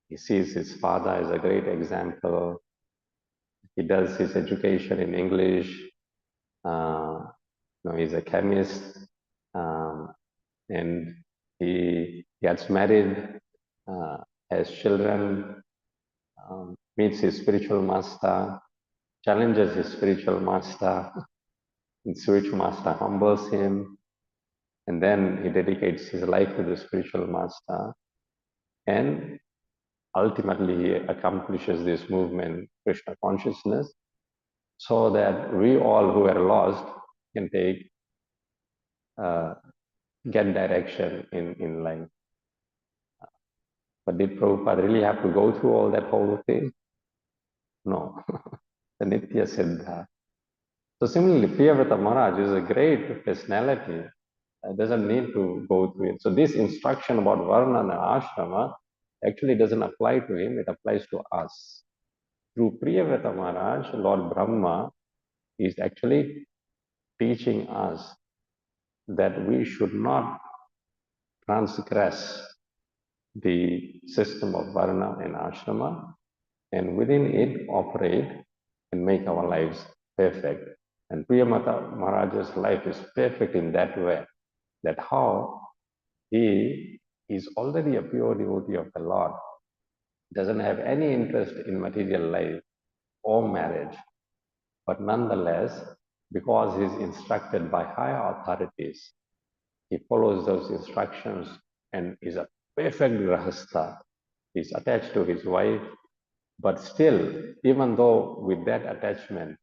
He sees his father as a great example. He does his education in English. He's a chemist, and he gets married, has children, meets his spiritual master, challenges his spiritual master. The spiritual master humbles him, and then he dedicates his life to the spiritual master, and ultimately he accomplishes this movement, Krishna consciousness, so that we all who are lost can get direction in life. But did Prabhupada really have to go through all that whole thing? No. The Nitya Siddha. So similarly, Priyavrata Maharaj is a great personality. Doesn't need to go through it. So this instruction about Varna and Ashrama actually doesn't apply to him, it applies to us. through Priyavrata Maharaj, Lord Brahma is actually teaching us that we should not transgress the system of Varna and Ashrama, and within it operate and make our lives perfect. And Priyamata Maharaj's life is perfect in that way, that how he is already a pure devotee of the Lord, doesn't have any interest in material life or marriage, but nonetheless, because he is instructed by higher authorities, he follows those instructions and is a perfect grahastha. He's attached to his wife, but still, even though with that attachment,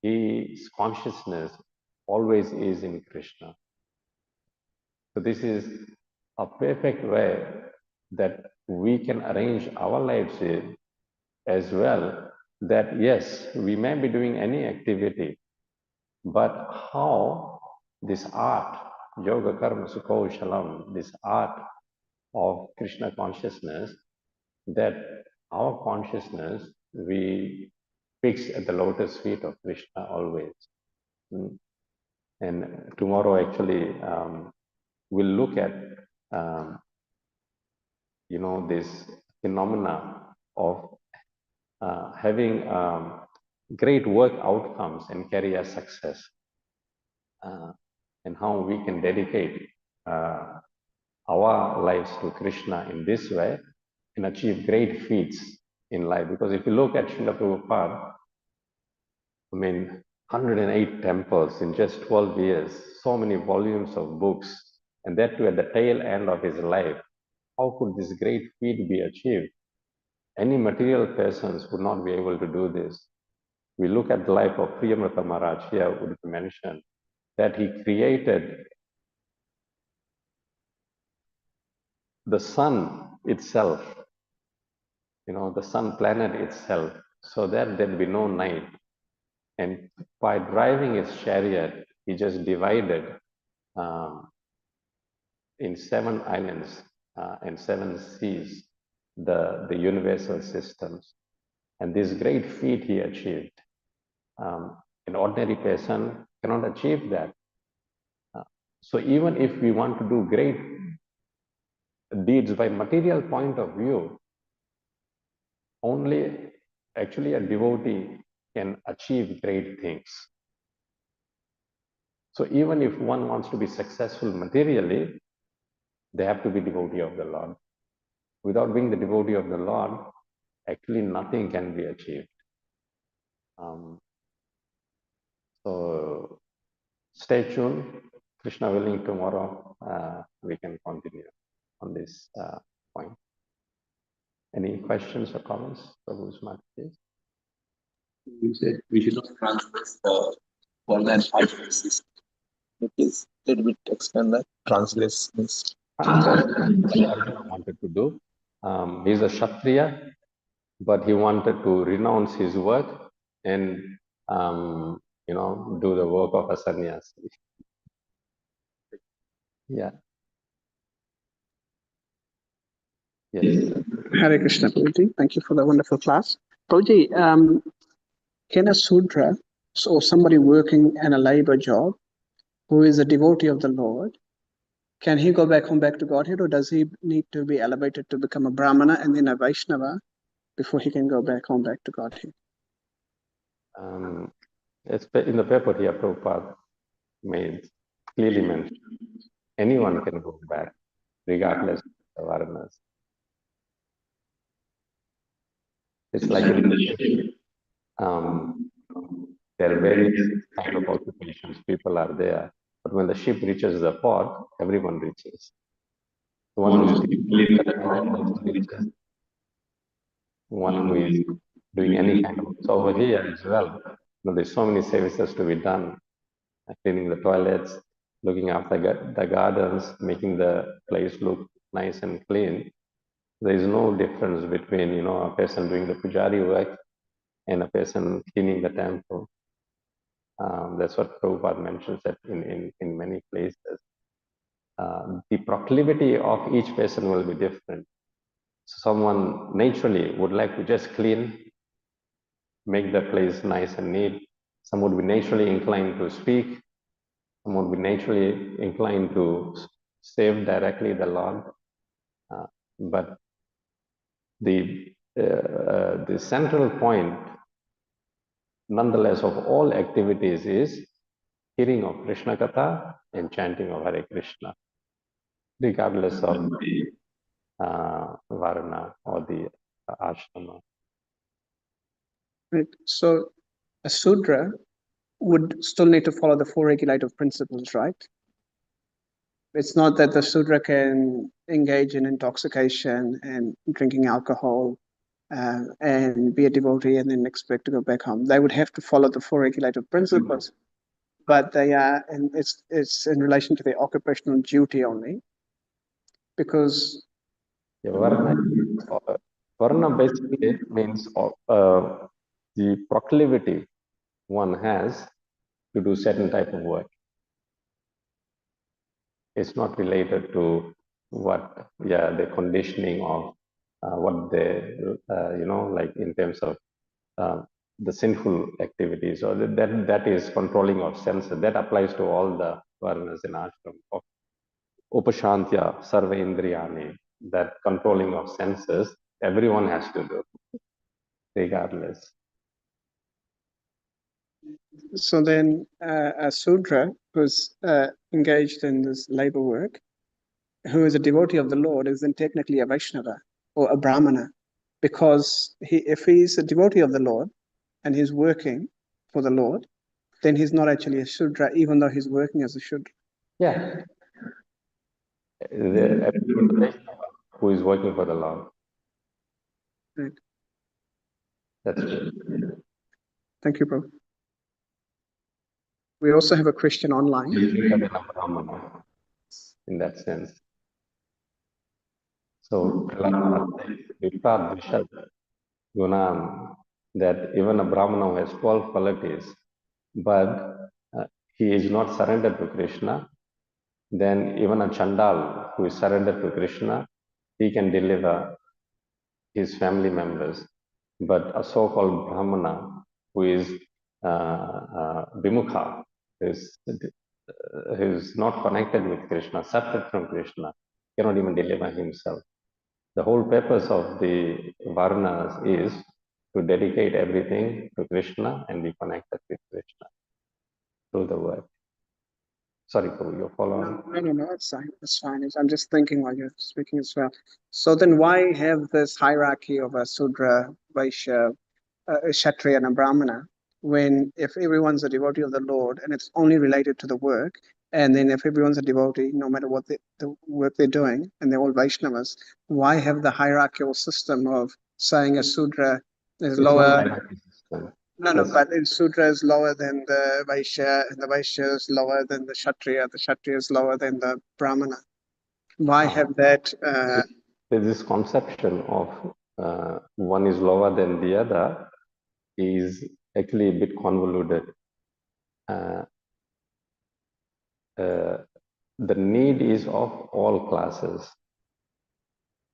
his consciousness always is in Krishna. So this is a perfect way that we can arrange our lives in as well, that yes, we may be doing any activity, but how this art, yoga karma sukho shalam, this art of Krishna consciousness, that our consciousness we fix at the lotus feet of Krishna always. And tomorrow actually we'll look at this phenomena of having great work outcomes and career success, and how we can dedicate our lives to Krishna in this way and achieve great feats in life. Because if you look at Srila Prabhupada, 108 temples in just 12 years, so many volumes of books, and that too at the tail end of his life. How could this great feat be achieved? Any material persons would not be able to do this. We look at the life of Priyamrata Maharaj here, would be mentioned that he created the sun itself, the sun planet itself, so that there'd be no night. And by driving his chariot, he just divided in 7 islands and 7 seas the universal systems. And this great feat he achieved. An ordinary person cannot achieve that. So even if we want to do great deeds by material point of view, only actually a devotee can achieve great things. So even if one wants to be successful materially, they have to be devotee of the Lord. Without being the devotee of the Lord, actually nothing can be achieved. So stay tuned. Krishna willing, tomorrow we can continue on this point. Any questions or comments? Prabhu's Mat, please. You said we should not translate the one and hypothesis. Please, little bit explain that. Translations. That's what Arjuna wanted to do. He's a Kshatriya, but he wanted to renounce his work and do the work of a sannyasi. Yeah. Yes. Hare Krishna, Prabhuji. Thank you for the wonderful class. Prabhuji, can a Sudra, so somebody working in a labor job who is a devotee of the Lord, can he go back home back to Godhead, or does he need to be elevated to become a Brahmana and then a Vaishnava before he can go back home back to Godhead? It's in the paper here, Prabhupada clearly mentioned anyone can go back regardless of awareness. It's like in the ship. There are various kind of occupations, people are there, but when the ship reaches the port, everyone reaches. The one who is living the also reaches. One who is doing any kind of, so over here as well, there's so many services to be done, cleaning the toilets, looking after the gardens, making the place look nice and clean. There is no difference between, a person doing the pujari work and a person cleaning the temple. That's what Prabhupada mentions that in many places. The proclivity of each person will be different. So someone naturally would like to just clean make the place nice and neat. Some would be naturally inclined to speak. Some would be naturally inclined to save directly the Lord. But the central point, nonetheless, of all activities is hearing of Krishna Katha and chanting of Hare Krishna, regardless of the Varna or the ashrama. Right. So a Sudra would still need to follow the four regulative principles, right? It's not that the Sudra can engage in intoxication and drinking alcohol and be a devotee and then expect to go back home. They would have to follow the four regulative principles, but they are, and it's in relation to their occupational duty only, because Yeah, Varna basically means the proclivity one has to do certain type of work. It's not related to what, the conditioning of what they, like in terms of the sinful activities, or that is controlling of senses. That applies to all the varnas in ashram. Of Upashantya Sarva Indriyani, that controlling of senses, everyone has to do, regardless. so then a Sudra who's engaged in this labor work, who is a devotee of the Lord, is then technically a Vaishnava or a Brahmana, because if he's a devotee of the Lord and he's working for the Lord, then he's not actually a Shudra, even though he's working as a Shudra. Yeah. Who is working for the Lord. Right. That's true. Thank you, Prabhu. We also have a question online. In that sense. So, that even a Brahmana has 12 qualities, but he is not surrendered to Krishna, then even a Chandal who is surrendered to Krishna, he can deliver his family members. But a so-called Brahmana who is Vimukha, who is not connected with Krishna, separate from Krishna, cannot even deliver himself. The whole purpose of the Varnas is to dedicate everything to Krishna and be connected with Krishna through the work. Sorry, Prabhu, you're following? No, it's fine. It's fine. I'm just thinking while you're speaking as well. So then why have this hierarchy of a Sudra, Vaishya, a Kshatriya, and a Brahmana, when if everyone's a devotee of the Lord and it's only related to the work, and then if everyone's a devotee, no matter what the work they're doing, and they're all Vaishnavas, why have the hierarchical system of saying a Sudra is lower? No, but the Sudra is lower than the Vaishya, and the Vaishya is lower than the Kshatriya is lower than the Brahmana. Why have that? There's this conception of one is lower than the other is actually a bit convoluted. The need is of all classes.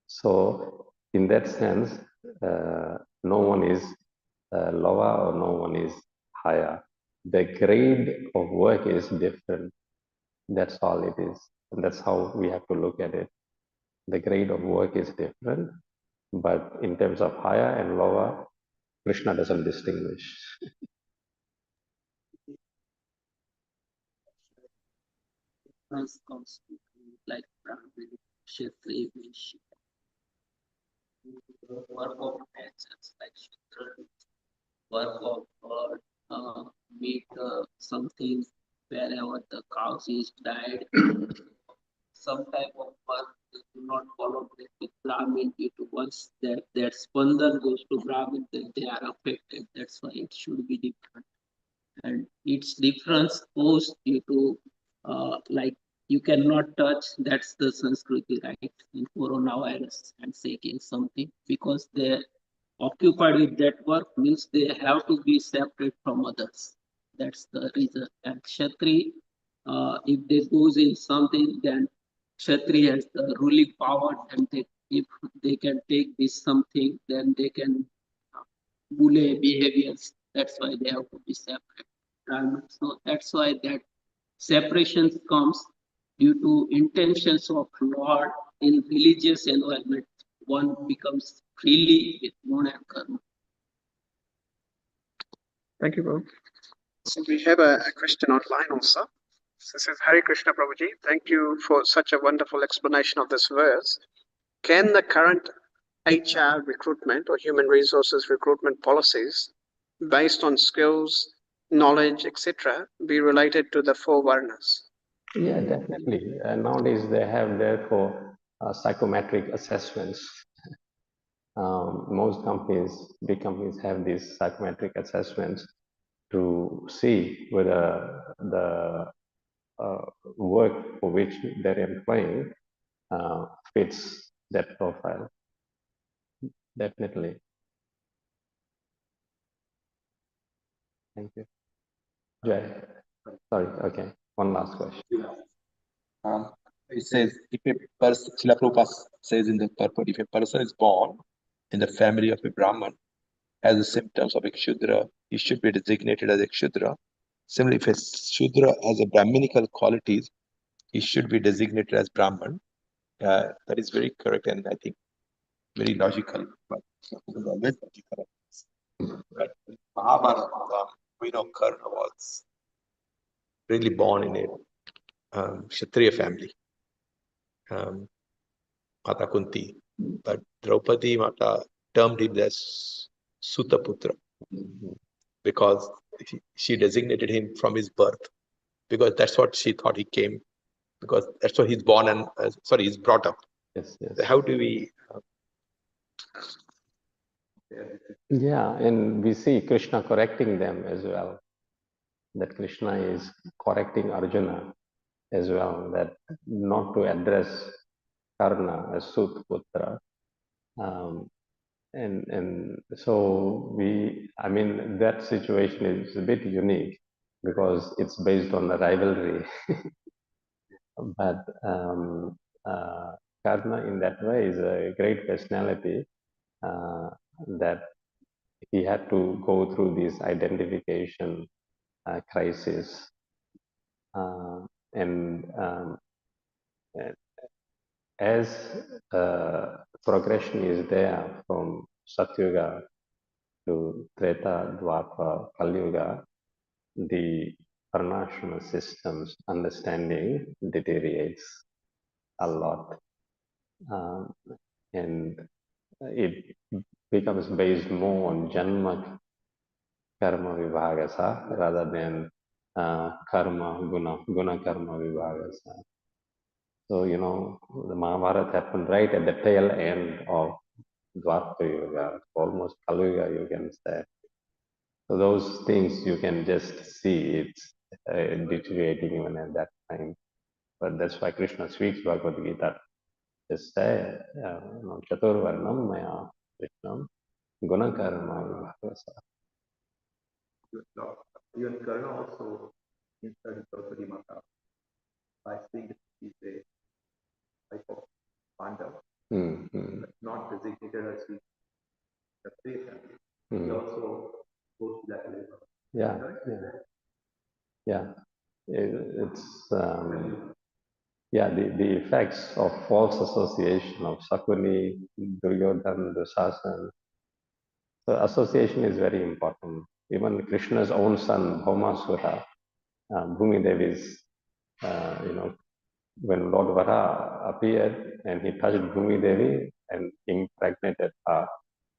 So, in that sense, no one is lower or no one is higher. The grade of work is different. That's all it is. And that's how we have to look at it. The grade of work is different, but in terms of higher and lower, Krishna doesn't distinguish. Like Brahmin, Kshatriya, work of actions like Shudra, work of make something wherever the cows is died, some type of work they do not follow with Brahmin due to once that spandan goes to Brahmin, then they are affected. That's why it should be different. And its difference goes due to like you cannot touch, that's the Sanskriti, right? In coronavirus and shaking something because they're occupied with that work means they have to be separate from others. That's the reason. And Kshatri, if they goes in something, then Kshatri has the ruling power, and if they can take this something, then they can bully behaviors. That's why they have to be separate. So that's why that separation comes due to intentions of Lord in religious environment. One becomes freely with moon and karma. Thank you, Prabhu. So we have a question online also. This is Hari Krishna Prabhuji. Thank you for such a wonderful explanation of this verse. Can the current HR recruitment or human resources recruitment policies based on skills, knowledge, etc., be related to the four varnas? Yeah, definitely. Nowadays they have therefore psychometric assessments. Most companies, big companies, have these psychometric assessments to see whether the work for which they're employing fits that profile. Definitely. Thank you. Jay. Sorry. Okay. One last question. It says, if a person, Srila Prabhupada says in the purport, if a person is born in the family of a Brahman, has the symptoms of a Kshudra, he should be designated as a Kshudra. Similarly, if a Shudra has a Brahminical qualities, he should be designated as Brahman. That is very correct and I think very logical. But it is always logical. But in Mahabharata, we know Karna was really born in a Kshatriya family. Mata Kunti, but Draupadi Mata termed him as Sutaputra because she designated him from his birth because that's what she thought he came because that's what he's born and he's brought up. Yes, yes. How do we? Yeah, and we see Krishna correcting them as well. That Krishna is correcting Arjuna as well, that not to address Karna as Sutputra. And so I mean, that situation is a bit unique because it's based on the rivalry. But Karna in that way is a great personality that he had to go through this identification crisis. And as progression is there from Satyuga to Treta, Dwapara, Kalyuga, the Varnashrama system's understanding deteriorates a lot. And it becomes based more on Janma Karma Vibhagasa rather than Karma Guna Karma Vibhagasa. So, you know, the Mahabharata happened right at the tail end of Dwapara Yuga, almost Kali Yuga, you can say. So those things you can just see it's deteriorating even at that time. But that's why Krishna speaks Bhagavad Gita. Just say, Chaturvarnam Maya Krishnam Gunakarma Vibhagasa. Even Karna also inside Draupadi Mata by saying that he's a type of Pandav, not designated as the Kshatriya family. He also goes to that level. Yeah, yeah. It's the effects of false association of Sakuni, Duryodhana, Dusasan. So association is very important. Even Krishna's own son, Bhaumasura, Bhumi Devi's, when Lord Vara appeared and he touched Bhumi Devi and impregnated her,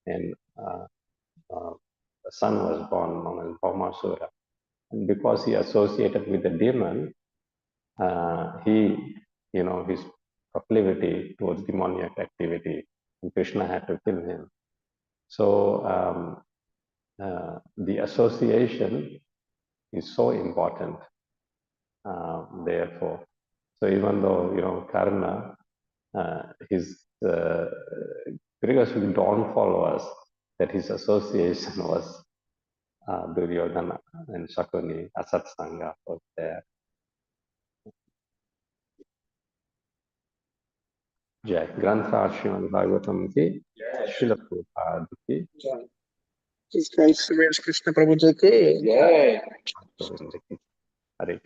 and a son was born known as Bhaumasura. And because he associated with the demon, his proclivity towards demoniac activity, and Krishna had to kill him. So the association is so important. Therefore, so even though Karna, his biggest downfall was that his association was Duryodhana and Shakuni, Asatsanga was there. जय ग्रंथ श्रीमद् भागवतम की शिल प्रभुपाद की This guy Viraj Krishna Prabhu Ji ki. Yay! Govind की हरे